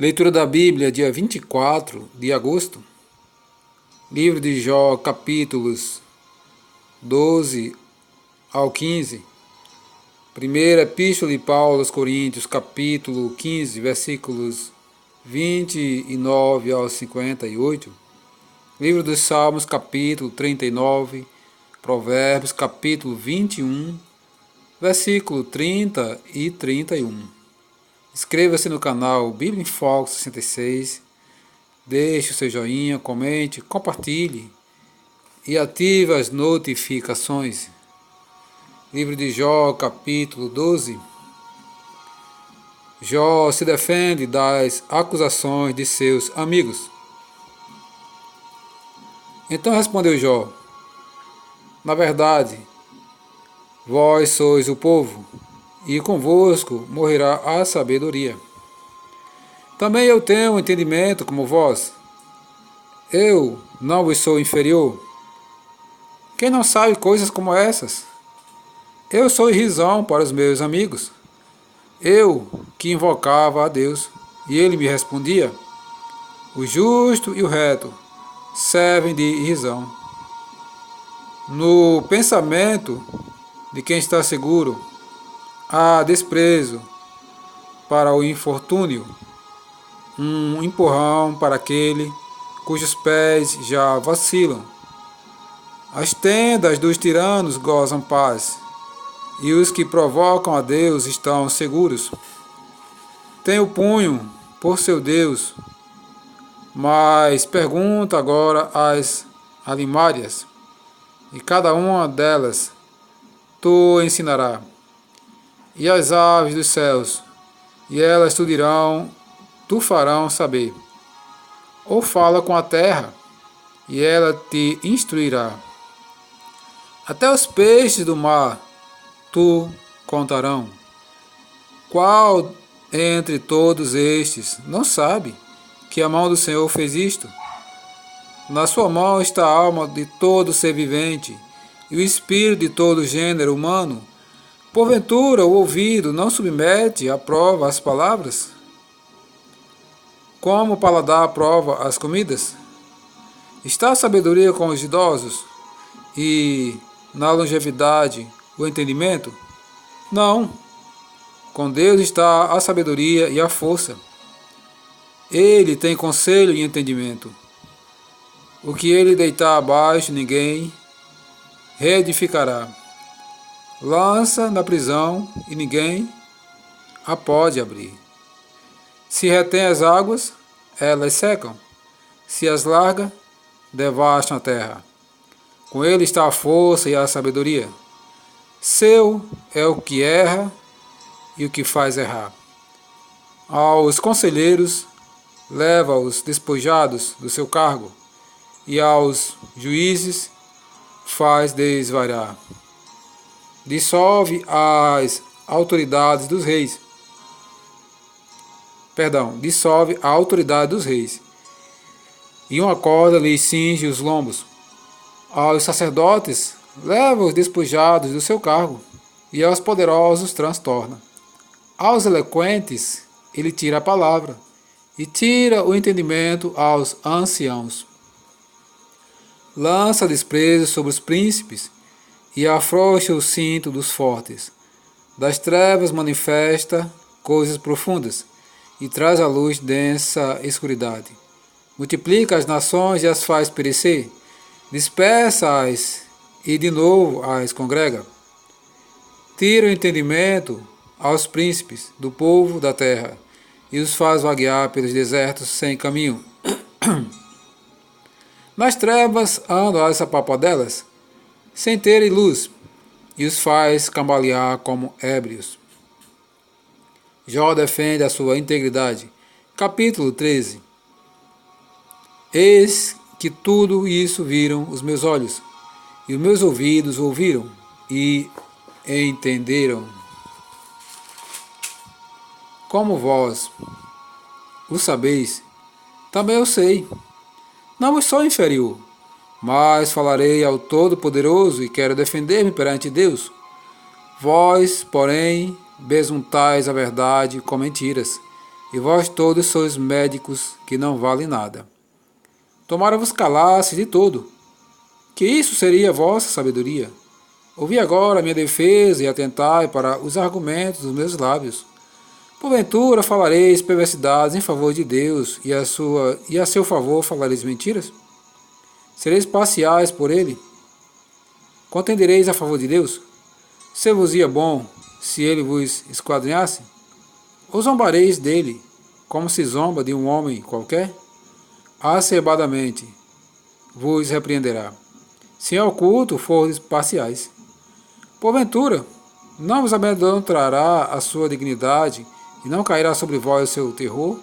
Leitura da Bíblia, dia 24 de agosto. Livro de Jó, capítulos 12 ao 15. Primeira Epístola de Paulo aos Coríntios, capítulo 15, versículos 29 ao 58. Livro dos Salmos, capítulo 39. Provérbios, capítulo 21, versículo 30 e 31. Inscreva-se no canal Bíblia em Foco 66, deixe o seu joinha, comente, compartilhe e ative as notificações. Livro de Jó, capítulo 12. Jó se defende das acusações de seus amigos. Então respondeu Jó: na verdade, vós sois o povo, e convosco morrerá a sabedoria. Também eu tenho entendimento como vós. Eu não vos sou inferior. Quem não sabe coisas como essas? Eu sou risão para os meus amigos. Eu que invocava a Deus, e ele me respondia. O justo e o reto servem de risão. No pensamento de quem está seguro, há desprezo para o infortúnio, um empurrão para aquele cujos pés já vacilam. As tendas dos tiranos gozam paz, e os que provocam a Deus estão seguros. Tem o punho por seu Deus, mas pergunta agora às alimárias, e cada uma delas tu ensinará. E as aves dos céus, e elas tu dirão, tu farão saber. Ou fala com a terra, e ela te instruirá. Até os peixes do mar tu contarão. Qual entre todos estes não sabe que a mão do Senhor fez isto? Na sua mão está a alma de todo ser vivente, e o espírito de todo gênero humano. Porventura o ouvido não submete à prova as palavras? Como o paladar aprova as comidas? Está a sabedoria com os idosos, e na longevidade o entendimento? Não. Com Deus está a sabedoria e a força. Ele tem conselho e entendimento. O que ele deitar abaixo, ninguém reedificará. Lança na prisão e ninguém a pode abrir. Se retém as águas, elas secam. Se as larga, devastam a terra. Com ele está a força e a sabedoria. Seu é o que erra e o que faz errar. Aos conselheiros leva os despojados do seu cargo, e aos juízes faz desvariar. Dissolve as autoridades dos reis. Dissolve a autoridade dos reis. E uma corda lhes cinge os lombos. Aos sacerdotes leva os despojados do seu cargo, e aos poderosos transtorna. Aos eloquentes ele tira a palavra, e tira o entendimento aos anciãos. Lança desprezo sobre os príncipes, e afrouxa o cinto dos fortes. Das trevas manifesta coisas profundas, e traz à luz densa escuridade. Multiplica as nações e as faz perecer, dispersa-as e de novo as congrega. Tira o entendimento aos príncipes do povo da terra, e os faz vaguear pelos desertos sem caminho. Nas trevas andam as papadelas, sem terem luz, e os faz cambalear como ébrios. Jó defende a sua integridade. Capítulo 13. Eis que tudo isso viram os meus olhos, e os meus ouvidos ouviram, e entenderam. Como vós o sabeis, também eu sei. Não vos sou inferior, mas falarei ao Todo-Poderoso e quero defender-me perante Deus. Vós, porém, besuntais a verdade com mentiras, e vós todos sois médicos que não valem nada. Tomara vos calasses de todo, que isso seria a vossa sabedoria. Ouvi agora a minha defesa e atentai para os argumentos dos meus lábios. Porventura falareis perversidades em favor de Deus, e a seu favor falareis mentiras? Sereis parciais por ele? Contendereis a favor de Deus? Ser-vos-ia bom se ele vos esquadrinhasse? Ou zombareis dele, como se zomba de um homem qualquer? Acerbadamente vos repreenderá, se em oculto fordes parciais. Porventura, não vos amedrontará a sua dignidade, e não cairá sobre vós o seu terror?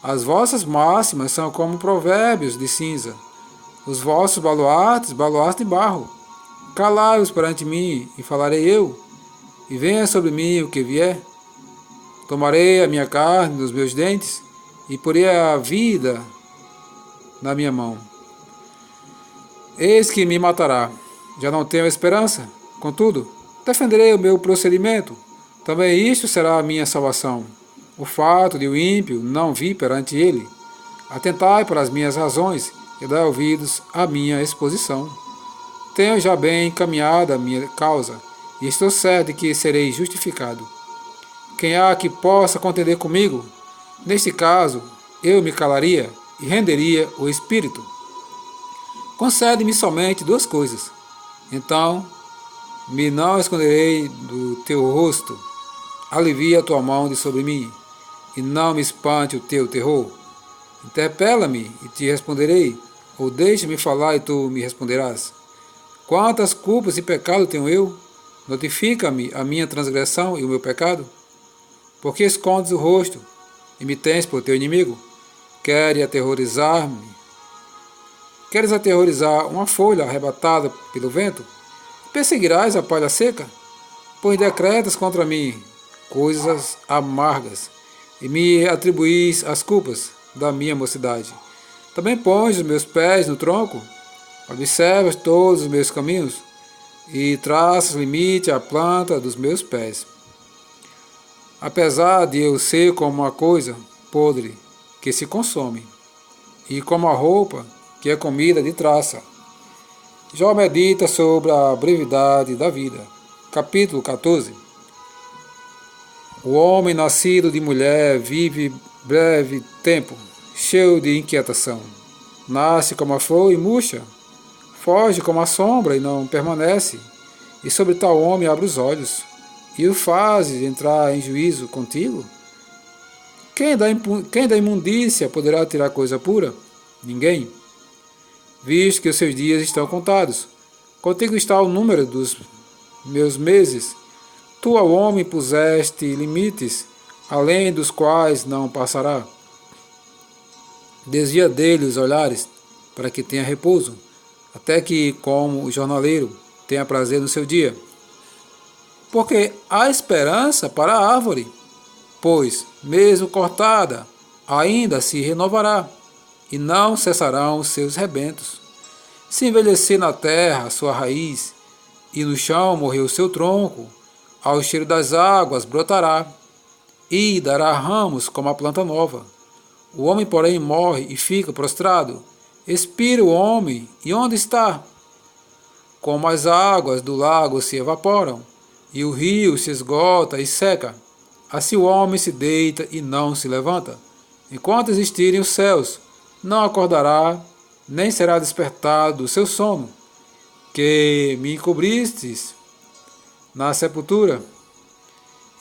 As vossas máximas são como provérbios de cinza, os vossos baluartes de barro. Calai-vos perante mim, e falarei eu, e venha sobre mim o que vier. Tomarei a minha carne nos meus dentes, e porei a vida na minha mão. Eis que me matará. Já não tenho esperança. Contudo, defenderei o meu procedimento. Também isto será a minha salvação. O fato de o ímpio não vir perante ele. Atentai para as minhas razões e dai ouvidos à minha exposição. Tenho já bem encaminhada a minha causa, e estou certo de que serei justificado. Quem há que possa contender comigo? Neste caso, eu me calaria e renderia o espírito. Concede-me somente duas coisas. Então, me não esconderei do teu rosto. Alivia a tua mão de sobre mim, e não me espante o teu terror. Interpela-me e te responderei, ou deixa-me falar e tu me responderás. Quantas culpas e pecado tenho eu? Notifica-me a minha transgressão e o meu pecado. Por que escondes o rosto e me tens por teu inimigo? Queres aterrorizar-me? Queres aterrorizar uma folha arrebatada pelo vento? Perseguirás a palha seca? Pois decretas contra mim coisas amargas e me atribuís as culpas da minha mocidade. Também pões os meus pés no tronco? Observas todos os meus caminhos e traças limite à planta dos meus pés. Apesar de eu ser como uma coisa podre que se consome, e como a roupa que é comida de traça. Jó medita sobre a brevidade da vida. Capítulo 14. O homem nascido de mulher vive breve tempo, cheio de inquietação. Nasce como a flor e murcha, foge como a sombra e não permanece, e sobre tal homem abre os olhos, e o fazes entrar em juízo contigo? Quem da imundícia poderá tirar coisa pura? Ninguém. Visto que os seus dias estão contados, contigo está o número dos meus meses. Tu ao homem puseste limites, além dos quais não passará. Desvia dele os olhares, para que tenha repouso, até que, como o jornaleiro, tenha prazer no seu dia. Porque há esperança para a árvore, pois, mesmo cortada, ainda se renovará, e não cessarão os seus rebentos. Se envelhecer na terra a sua raiz, e no chão morrer o seu tronco, ao cheiro das águas brotará, e dará ramos como a planta nova. O homem, porém, morre e fica prostrado. Expira o homem, e onde está? Como as águas do lago se evaporam, e o rio se esgota e seca, assim o homem se deita e não se levanta. Enquanto existirem os céus, não acordará, nem será despertado do seu sono, que me encobristes na sepultura,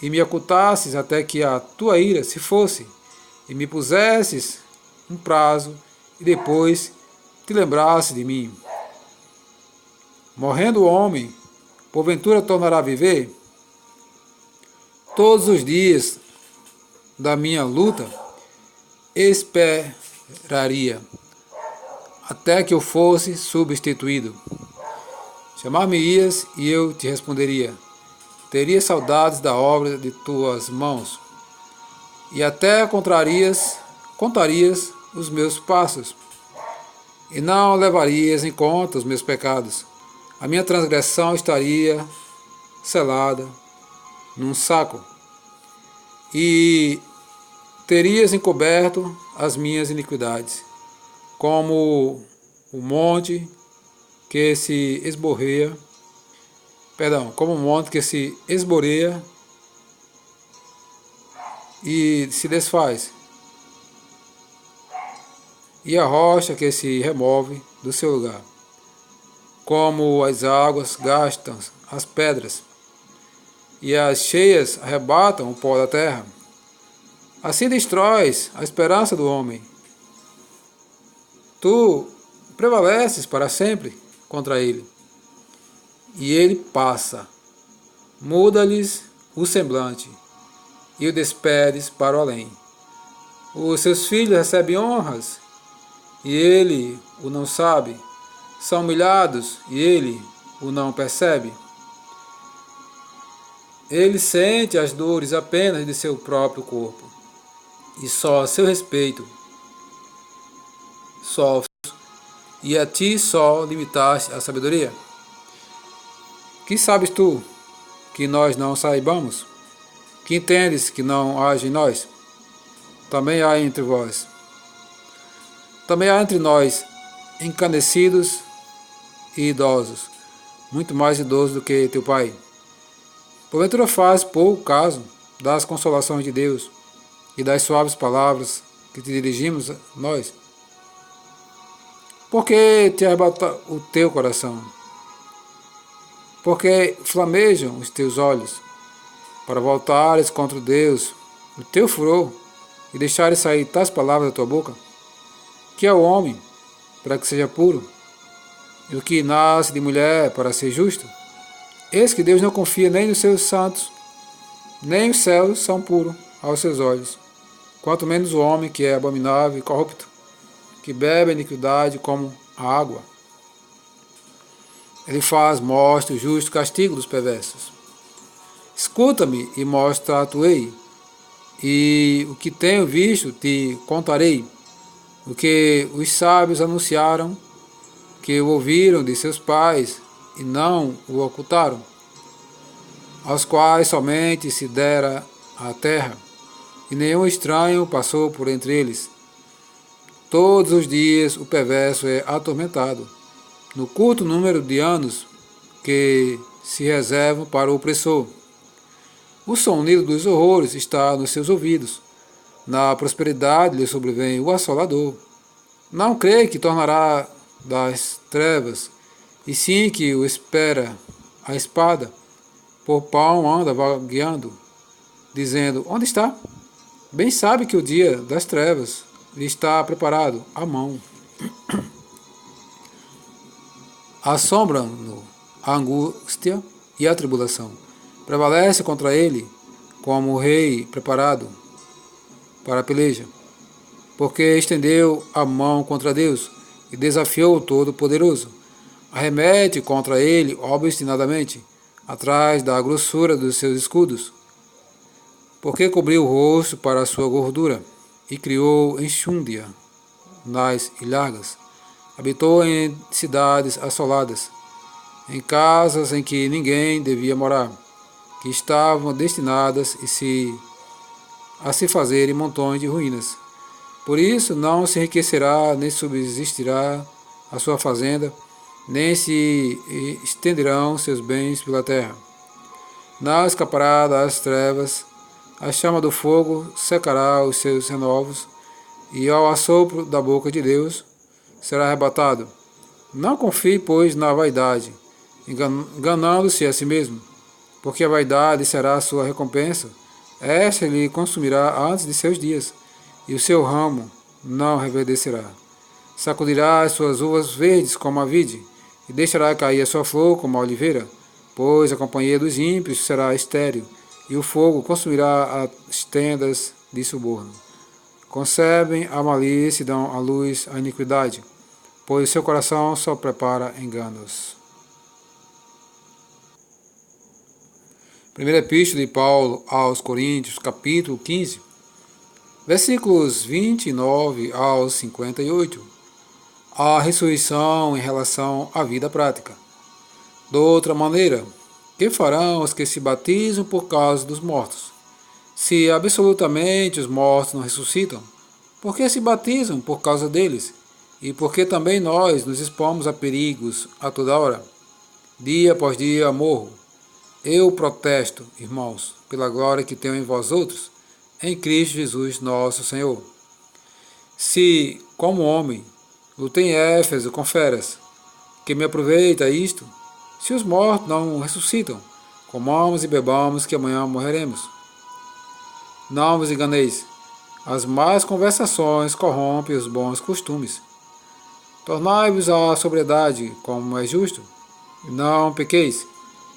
e me ocultasses até que a tua ira se fosse, e me pusesses um prazo, e depois te lembrasse de mim. Morrendo o homem, porventura tornará a viver? Todos os dias da minha luta esperaria, até que eu fosse substituído. Chamar-me-ias e eu te responderia. Teria saudades da obra de tuas mãos, e até contarias os meus passos, e não levarias em conta os meus pecados. A minha transgressão estaria selada num saco, e terias encoberto as minhas iniquidades, como o monte que se esboreia, como o monte que se esboreia e se desfaz, e a rocha que se remove do seu lugar, como as águas gastam as pedras, e as cheias arrebatam o pó da terra. Assim destróis a esperança do homem. Tu prevaleces para sempre contra ele, e ele passa. Muda-lhes o semblante, e o despedes para o além. Os seus filhos recebem honras, e ele o não sabe. São humilhados, e ele o não percebe. Ele sente as dores apenas de seu próprio corpo, e só a seu respeito sofre, e a ti só limitaste a sabedoria. Que sabes tu que nós não saibamos? Que entendes que não age em nós? Também há entre vós. Também há entre nós encanecidos e idosos, muito mais idosos do que teu pai. Porventura faz pouco caso das consolações de Deus e das suaves palavras que te dirigimos nós? Por que te arrebata o teu coração? Porque flamejam os teus olhos para voltares contra Deus, o teu furor, e deixares sair tais palavras da tua boca? Que é o homem para que seja puro, e o que nasce de mulher para ser justo? Eis que Deus não confia nem nos seus santos, nem os céus são puros aos seus olhos, quanto menos o homem que é abominável e corrupto, que bebe a iniquidade como a água. Ele faz, mostra o justo castigo dos perversos. Escuta-me e mostra-te-ei, e o que tenho visto te contarei, o que os sábios anunciaram, que o ouviram de seus pais e não o ocultaram, aos quais somente se dera a terra, e nenhum estranho passou por entre eles. Todos os dias o perverso é atormentado, no curto número de anos que se reservam para o opressor. O sonido dos horrores está nos seus ouvidos, na prosperidade lhe sobrevém o assolador. Não crê que tornará das trevas, e sim que o espera a espada. Por pão anda vagueando, dizendo: onde está? Bem sabe que o dia das trevas lhe está preparado à mão. Assombram-no a angústia e a tribulação. Prevalece contra ele como o rei preparado para a peleja, porque estendeu a mão contra Deus e desafiou o Todo-Poderoso. Arremete contra ele obstinadamente, atrás da grossura dos seus escudos, porque cobriu o rosto para a sua gordura e criou enxúndia nas ilhargas. Habitou em cidades assoladas, em casas em que ninguém devia morar, que estavam destinadas a se fazerem montões de ruínas. Por isso não se enriquecerá, nem subsistirá a sua fazenda, nem se estenderão seus bens pela terra. Não escapará das trevas, a chama do fogo secará os seus renovos, e ao assopro da boca de Deus será arrebatado. Não confie, pois, na vaidade, enganando-se a si mesmo, porque a vaidade será a sua recompensa. Esta lhe consumirá antes de seus dias, e o seu ramo não reverdecerá. Sacudirá as suas uvas verdes como a vide, e deixará cair a sua flor como a oliveira, pois a companhia dos ímpios será estéril, e o fogo consumirá as tendas de suborno. Concebem a malícia e dão à luz a iniquidade, pois o seu coração só prepara enganos. Primeira Epístola de Paulo aos Coríntios, capítulo 15, versículos 29 aos 58. A ressurreição em relação à vida prática. De outra maneira, que farão os que se batizam por causa dos mortos? Se absolutamente os mortos não ressuscitam, por que se batizam por causa deles? E por que também nós nos expomos a perigos a toda hora? Dia após dia morro. Eu protesto, irmãos, pela glória que tenho em vós outros, em Cristo Jesus nosso Senhor. Se, como homem, lutei em Éfeso com feras, que me aproveita isto? Se os mortos não ressuscitam, comamos e bebamos, que amanhã morreremos. Não vos enganeis, as más conversações corrompem os bons costumes. Tornai-vos à sobriedade, como é justo, e não pequeis,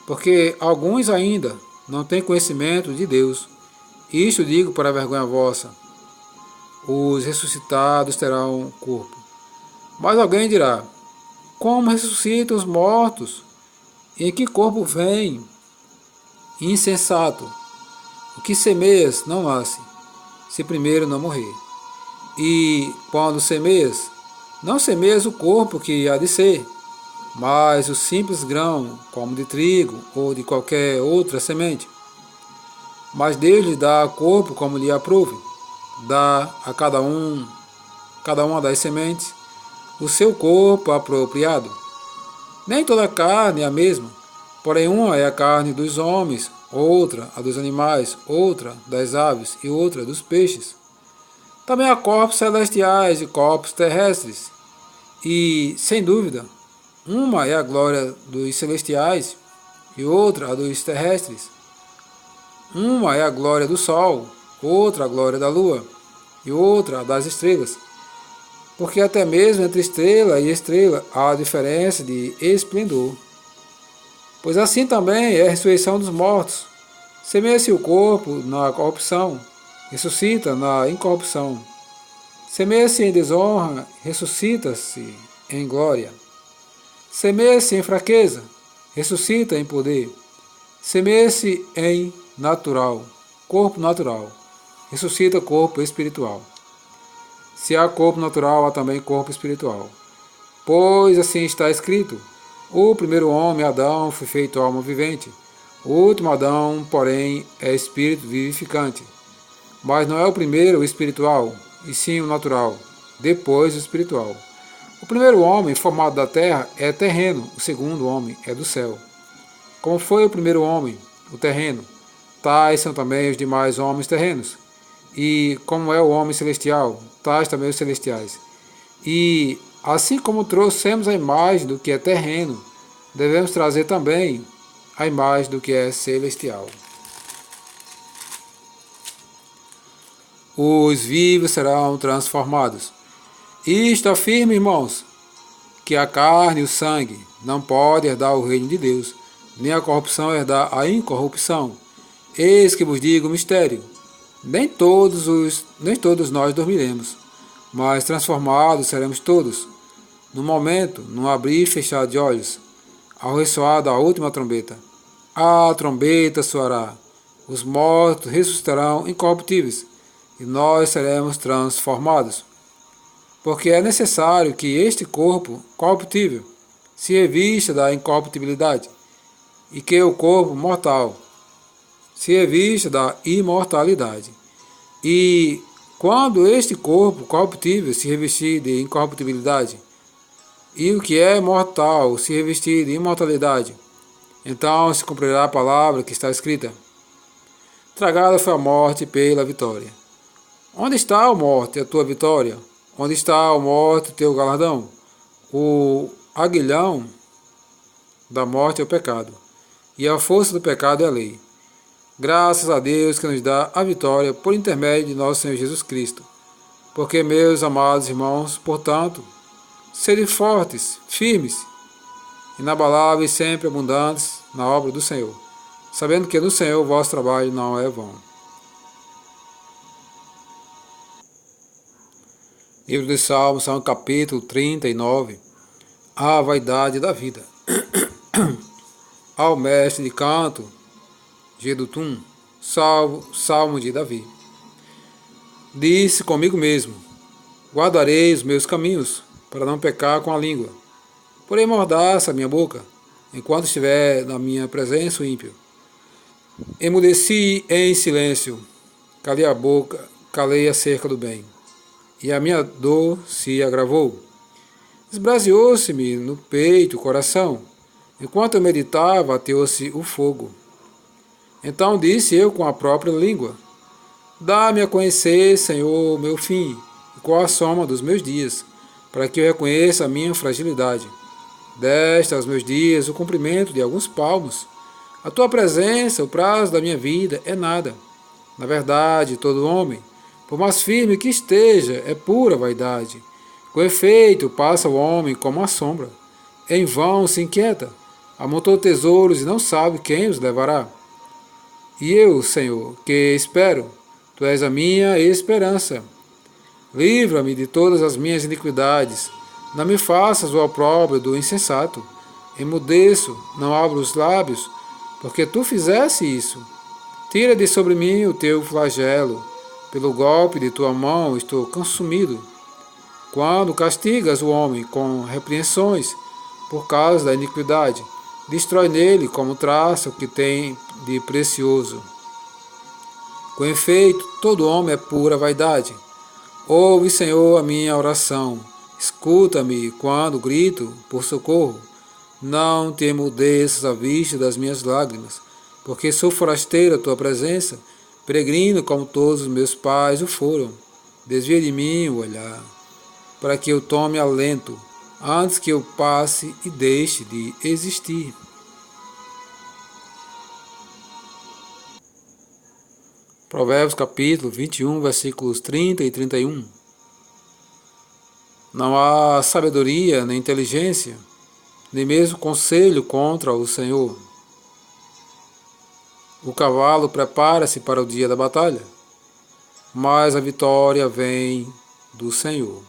porque alguns ainda não têm conhecimento de Deus. Isto digo para a vergonha vossa. Os ressuscitados terão corpo. Mas alguém dirá: como ressuscitam os mortos? Em que corpo vem? Insensato! O que semeias não nasce, se primeiro não morrer. E quando semeias, não semeias o corpo que há de ser, mas o simples grão, como de trigo ou de qualquer outra semente. Mas Deus lhe dá corpo como lhe aprouve, dá a cada uma das sementes, o seu corpo apropriado. Nem toda carne é a mesma, porém uma é a carne dos homens, outra a dos animais, outra das aves e outra dos peixes. Também há corpos celestiais e corpos terrestres, e, sem dúvida, uma é a glória dos celestiais e outra a dos terrestres. Uma é a glória do sol, outra a glória da lua e outra a das estrelas. Porque até mesmo entre estrela e estrela há diferença de esplendor. Pois assim também é a ressurreição dos mortos. Semeia-se o corpo na corrupção, ressuscita na incorrupção. Semeia-se em desonra, ressuscita-se em glória. Semeia-se em fraqueza, ressuscita em poder. Semeia-se em corpo natural, ressuscita corpo espiritual. Se há corpo natural, há também corpo espiritual. Pois assim está escrito: o primeiro homem, Adão, foi feito alma vivente. O último Adão, porém, é espírito vivificante. Mas não é o primeiro o espiritual, e sim o natural, depois o espiritual. O primeiro homem, formado da terra, é terreno, o segundo homem é do céu. Como foi o primeiro homem, o terreno, tais são também os demais homens terrenos. E como é o homem celestial, tais também os celestiais. E assim como trouxemos a imagem do que é terreno, devemos trazer também a imagem do que é celestial. Os vivos serão transformados. Isto afirma, irmãos, que a carne e o sangue não podem herdar o reino de Deus, nem a corrupção herdar a incorrupção. Eis que vos digo o mistério: nem todos nós dormiremos, mas transformados seremos todos, no momento, num abrir e fechar de olhos, ao ressoar da última trombeta. A trombeta soará, os mortos ressuscitarão incorruptíveis, e nós seremos transformados. Porque é necessário que este corpo corruptível se revista da incorruptibilidade, e que o corpo mortal se revista da imortalidade. E quando este corpo corruptível se revestir de incorruptibilidade, e o que é mortal se revestir de imortalidade, então se cumprirá a palavra que está escrita: tragada foi a morte pela vitória. Onde está, a morte, a tua vitória? Onde está, a morte, o teu galardão? O aguilhão da morte é o pecado, e a força do pecado é a lei. Graças a Deus que nos dá a vitória por intermédio de nosso Senhor Jesus Cristo. Porque, meus amados irmãos, portanto, sede fortes, firmes, inabaláveis, sempre abundantes na obra do Senhor, sabendo que no Senhor o vosso trabalho não é vão. Livro dos Salmos, Salmo capítulo 39. A vaidade da vida. Ao mestre de canto, Jedutum, Salmo de Davi. Disse comigo mesmo: guardarei os meus caminhos, para não pecar com a língua. Porém mordaça a minha boca, enquanto estiver na minha presença o ímpio. Emudeci em silêncio, calei a boca, calei acerca do bem, e a minha dor se agravou. Esbraseou-se-me no peito o coração, enquanto eu meditava, ateou-se o fogo. Então disse eu com a própria língua: dá-me a conhecer, Senhor, o meu fim, e qual a soma dos meus dias, para que eu reconheça a minha fragilidade. Deste aos meus dias o cumprimento de alguns palmos. A tua presença, o prazo da minha vida, é nada. Na verdade, todo homem, por mais firme que esteja, é pura vaidade. Com efeito, passa o homem como a sombra. Em vão se inquieta, amontou tesouros e não sabe quem os levará. E eu, Senhor, que espero, tu és a minha esperança. Livra-me de todas as minhas iniquidades. Não me faças o opróbrio do insensato. Emudeço, não abro os lábios, porque tu fizesse isso. Tira de sobre mim o teu flagelo. Pelo golpe de tua mão estou consumido. Quando castigas o homem com repreensões por causa da iniquidade, destrói nele como traça o que tem de precioso. Com efeito, todo homem é pura vaidade. Ouve, Senhor, a minha oração. Escuta-me quando grito por socorro. Não te emudeças à vista das minhas lágrimas, porque sou forasteiro à tua presença, peregrino como todos os meus pais o foram. Desvia de mim o olhar, para que eu tome alento, antes que eu passe e deixe de existir. Provérbios capítulo 21, versículos 30 e 31. Não há sabedoria nem inteligência, nem mesmo conselho contra o Senhor. O cavalo prepara-se para o dia da batalha, mas a vitória vem do Senhor.